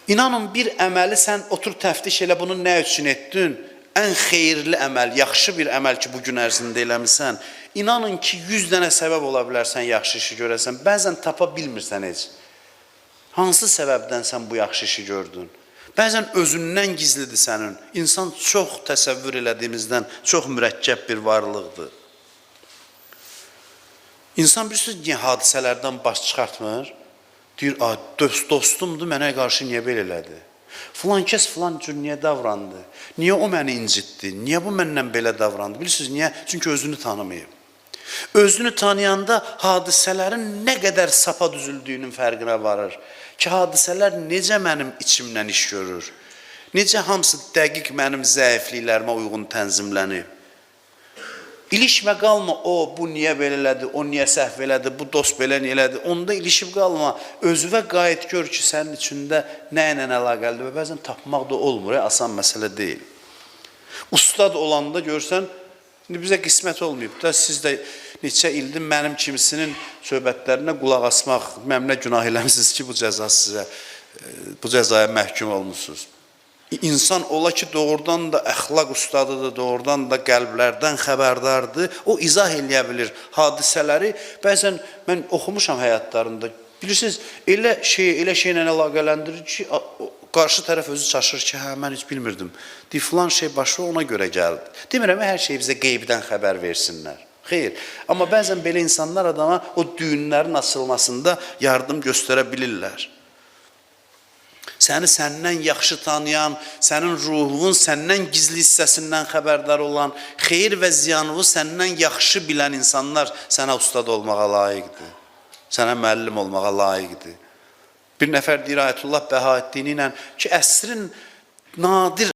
İnanın bir əməli sən otur təftiş elə bunu nə üçün etdin? Ən xeyirli əməl, yaxşı bir əməl ki, bu gün ərzində eləmirsən. İnanın ki, 100 dənə səbəb ola bilərsən, yaxşı işi görəsən. Bəzən tapa bilmirsən heç. Hansı səbəbdən sən bu yaxşı işi gördün? Bəzən özündən gizlidir sənin. İnsan çox təsəvvür elədiyimizdən çox mürəkkəb bir varlıqdır. İnsan bilirsiniz, niyə hadisələrdən baş çıxartmır? Deyir, dostumdur, mənə qarşı niyə belə elədi? Filan kəs filan cür niyə davrandı? Niyə o məni incitdi? Niyə bu məndən belə davrandı? Bilirsiniz, niyə? Çünki özünü tanımayıb. Özünü tanıyanda hadisələrin nə qədər sapa düzüldüyünün fərqinə varır. Ki, hadisələr necə mənim içimdən iş görür? Necə hamısı dəqiq mənim zəifliklərimə uyğun tənzimlənib? İlişmə qalma, bu niyə belə elədi, o niyə səhv elədi, bu dost belə niyə elədi. Onda ilişib qalma, özüvə qayıt gör ki, sənin içində nə ilə əlaqəlidir və bəzən tapmaq da olmur, asan məsələ deyil. Ustad olanda görsən, bizə qismət olmayıb da, siz də neçə ildir mənim kimisinin söhbətlərinə qulaq asmaq, məmnə günah eləmişsiniz ki, bu cəzaya məhkum olmuşsunuz. İnsan ola ki, doğrudan da əxlaq ustadıdır, doğrudan da qəlblərdən xəbərdardır, o izah eləyə bilir hadisələri. Bəzən mən oxumuşam həyatlarında, bilirsiniz, elə şeylə əlaqələndirir ki, qarşı tərəf özü çaşır ki, mən heç bilmirdim. Filan şey başı ona görə gəldi. Demirəm, hər şey bizə qeybdən xəbər versinlər. Xeyr, amma bəzən belə insanlar adama o düyünlərin açılmasında yardım göstərə bilirlər. Səni səndən yaxşı tanıyan, sənin ruhun səndən gizli hissəsindən xəbərdar olan, xeyir və ziyanını səndən yaxşı bilən insanlar sənə ustad olmağa layiqdir. Sənə müəllim olmağa layiqdir. Bir nəfər deyir, Ayətullah Bəhaəddini ilə ki, əsrin nadir